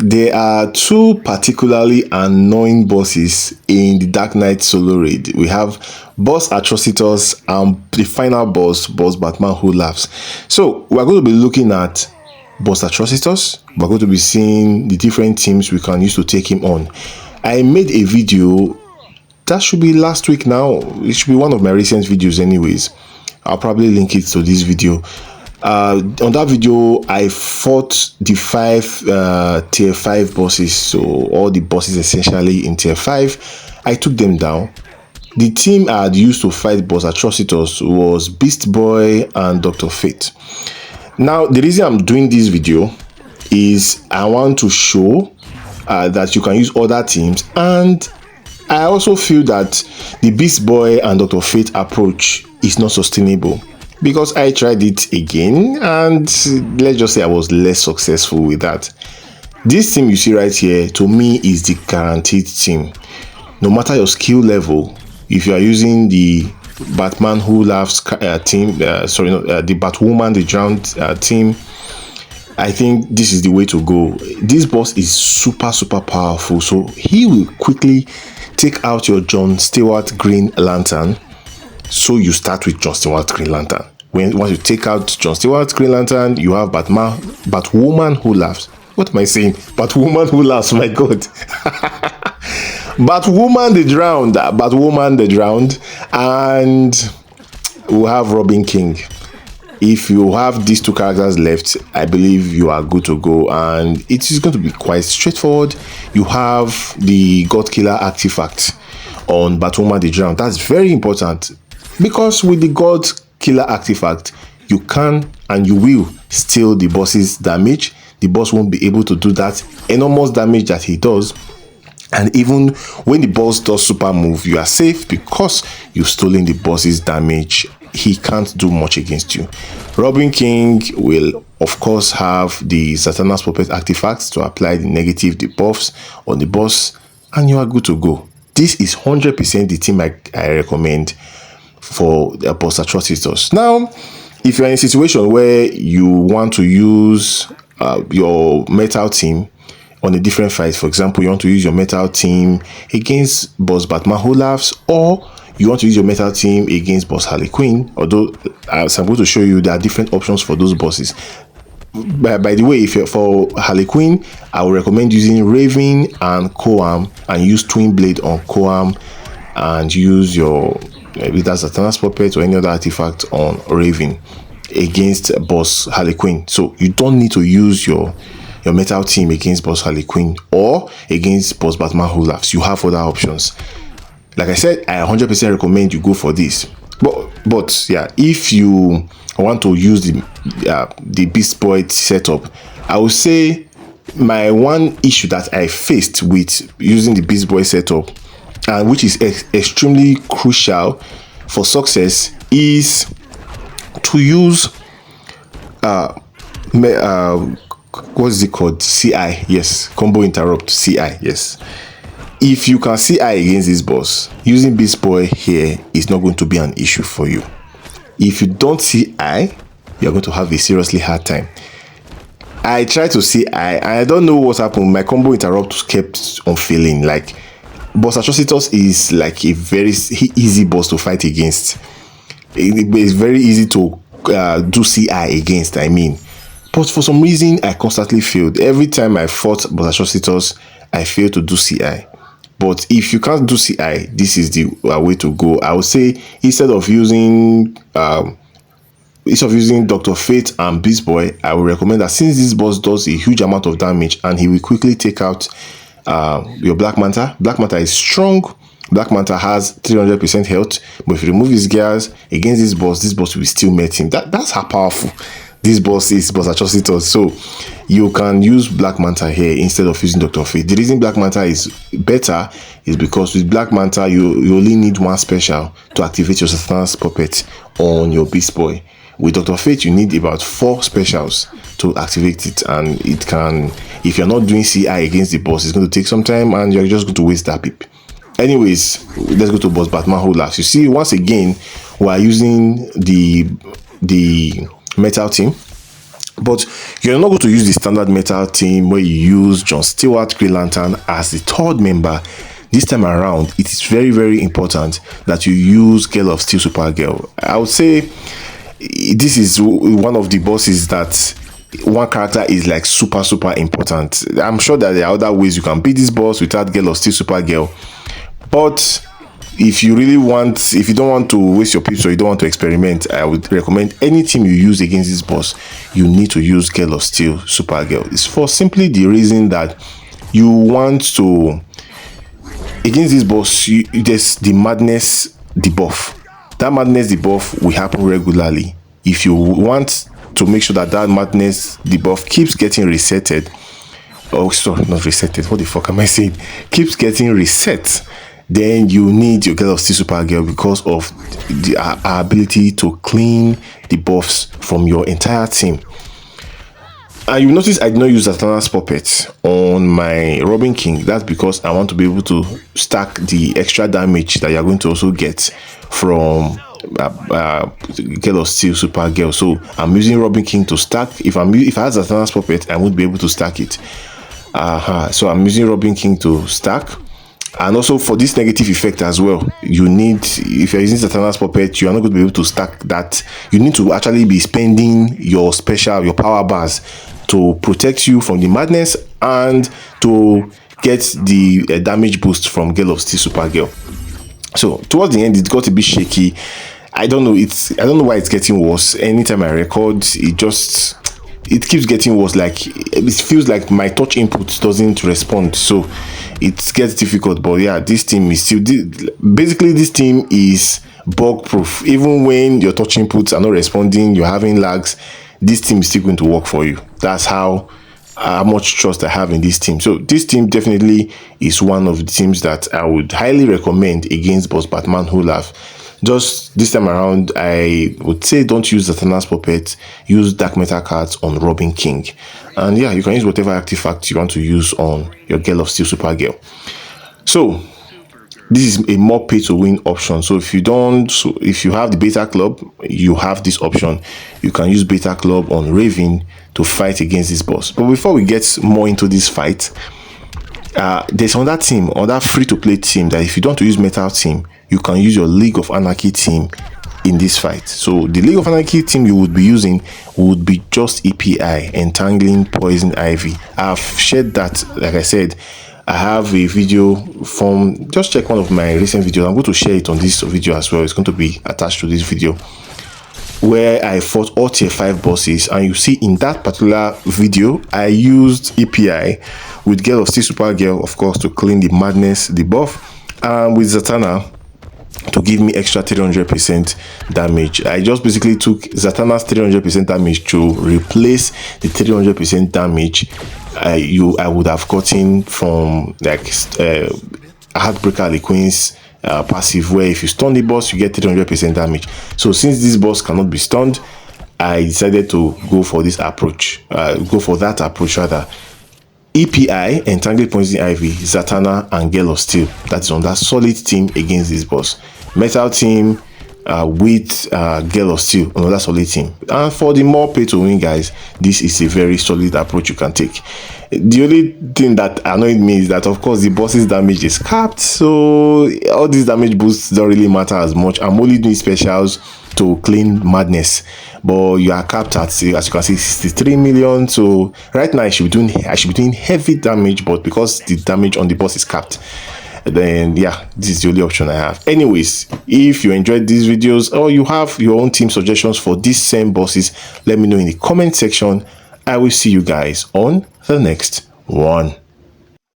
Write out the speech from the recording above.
There are two particularly annoying bosses in the Dark Knight solo raid. We have boss Atrocitus and the final boss Batman Who Laughs. So we're going to be looking at boss Atrocitus. We're going to be seeing the different teams we can use to take him on. I made a video that should be last week now. It should be one of my recent videos anyways. I'll probably link it to this video. On that video, I fought the 5 tier 5 bosses, so all the bosses essentially in tier 5. I took them down. The team I had used to fight boss Atrocitus was Beast Boy and Dr. Fate. Now, the reason I'm doing this video is I want to show that you can use other teams, and I also feel that the Beast Boy and Dr. Fate approach is not sustainable. Because I tried it again and let's just say I was less successful with that. This team you see right here, to me, is the guaranteed team. No matter your skill level, if you are using the Batman Who Laughs team, the Batwoman the Drowned team, I think this is the way to go. This boss is super powerful, so he will quickly take out your John Stewart Green Lantern. So you start with John Stewart Green Lantern. Once you take out John Stewart Green Lantern, you have Batwoman Who Laughs. What am I saying? Batwoman Who Laughs, my God. Batwoman the Drowned, and we'll have Robin King. If you have these two characters left, I believe you are good to go, and it is going to be quite straightforward. You have the God Killer artifact on Batwoman the Drowned. That's very important, because with the God Killer artifact, you can and you will steal the boss's damage. The boss won't be able to do that enormous damage that he does, and even when the boss does super move, you are safe because you've stolen the boss's damage. He can't do much against you. Robin King will of course have the Satanas Puppet artifacts to apply the negative debuffs on the boss, and you are good to go. This is 100% the team I recommend for the boss Atrocitus. Now, if you're in a situation where you want to use your metal team on a different fight, for example, you want to use your metal team against boss Batman Who Laughs, or you want to use your metal team against boss Harley Quinn, although as I'm going to show you, there are different options for those bosses. By the way, if you're for Harley Quinn, I would recommend using Raven and Coam, and use Twin Blade on Coam, and use your maybe that's Satanas Puppet or any other artifact on Raven against boss Harley Quinn. So you don't need to use your metal team against boss Harley Quinn or against boss Batman Who Laughs. You have other options. Like I said, I 100% recommend you go for this. But yeah, if you want to use the Beast Boy setup, I would say my one issue that I faced with using the Beast Boy setup, and which is extremely crucial for success, is to use what is it called? CI, yes, combo interrupt, CI, yes. If you can CI against this boss, using Beast Boy here is not going to be an issue for you. If you don't CI, you're going to have a seriously hard time. I tried to CI, and I don't know what happened. My combo interrupt kept on failing. Like, boss Atrocitus is like a very easy boss to fight against. It's very easy to do CI against, I mean. But for some reason, I constantly failed. Every time I fought boss Atrocitus, I failed to do CI. But if you can't do CI, this is the way to go. I would say instead of using Dr. Fate and Beast Boy, I would recommend that since this boss does a huge amount of damage and he will quickly take out your Black Manta. Black Manta is strong. Black Manta has 300% health, but if you remove his gears against this boss will still met him. That's how powerful this boss is, boss Atrocitus. So you can use Black Manta here instead of using Dr. Fate. The reason Black Manta is better is because with Black Manta you only need one special to activate your Satanas Puppet on your Beast Boy. With Dr. Fate, you need about 4 specials to activate it, and it can, if you're not doing CI against the boss, it's going to take some time and you're just going to waste that pip. Anyways, let's go to boss Batman Who Laughs. You see, once again, we are using the metal team. But you're not going to use the standard metal team where you use John Stewart Green Lantern as the third member. This time around, it is very, very important that you use Girl of Steel Supergirl. I would say this is one of the bosses that one character is like super important. I'm sure that there are other ways you can beat this boss without Girl of Steel Supergirl, but if you don't want to waste your pips or you don't want to experiment, I would recommend any team you use against this boss, you need to use Girl of Steel Supergirl. It's for simply the reason that you want to, against this boss, there's the madness debuff. That madness debuff will happen regularly. If you want to make sure that madness debuff keeps getting resetted, not resetted, what the fuck am I saying? Keeps getting reset, then you need your Girl of Steel Supergirl because of our ability to clean the buffs from your entire team. And you notice I did not use Zatanna's puppet on my Robin King. That's because I want to be able to stack the extra damage that you're going to also get from Girl of Steel Supergirl. So I'm using Robin King to stack. If I had Zatanna's puppet, I won't be able to stack it. So I'm using Robin King to stack. And also for this negative effect as well, you need, if you're using Zatanna's puppet, you are not going to be able to stack that. You need to actually be spending your power bars to protect you from the madness and to get the damage boost from Girl of Steel Supergirl. So towards the end, it got a bit shaky. I don't know why it's getting worse. Anytime I record, it keeps getting worse. Like it feels like my touch input doesn't respond, so it gets difficult. But yeah, this team is still basically, this team is bug proof. Even when your touch inputs are not responding, you're having lags, this team is still going to work for you. That's how much trust I have in this team. So this team definitely is one of the teams that I would highly recommend against boss Batman Olaf. Just this time around, I would say don't use Zatanna's puppet, use dark metal cards on Robin King. And yeah, you can use whatever artifact you want to use on your Girl of Steel Supergirl. So this is a more pay to win option. So if you have the Beta Club, you have this option. You can use Beta Club on Raven to fight against this boss. But before we get more into this fight, there's another free-to-play team that if you don't want to use Metal team, you can use your League of Anarchy team in this fight. So the League of Anarchy team you would be using would be just EPI, Entangling Poison Ivy. I've shared that, like I said, I have a video from, just check one of my recent videos. I'm going to share it on this video as well. It's going to be attached to this video, where I fought all tier 5 bosses, and you see in that particular video I used EPI with Girl of Steel Supergirl, of course, to clean the madness debuff, and with Zatanna to give me extra 300% damage. I just basically took Zatanna's 300% damage to replace the 300% damage I would have gotten from like Heartbreaker Queen's passive, where if you stun the boss you get 300% damage. So since this boss cannot be stunned, I decided to go for that approach rather. EPI, Entangled Poison Ivy, Zatanna, and Girl of Steel. That's on that solid team against this boss. Metal team with Girl of Steel, another solid team. And for the more pay to win guys, this is a very solid approach you can take. The only thing that annoyed me is that, of course, the boss's damage is capped, so all these damage boosts don't really matter as much. I'm only doing specials to clean madness, but you are capped at, as you can see, 63 million. So right now I should be doing heavy damage, but because the damage on the boss is capped, then yeah, this is the only option I have. Anyways, if you enjoyed these videos or you have your own team suggestions for these same bosses, let me know in the comment section. I will see you guys on the next one.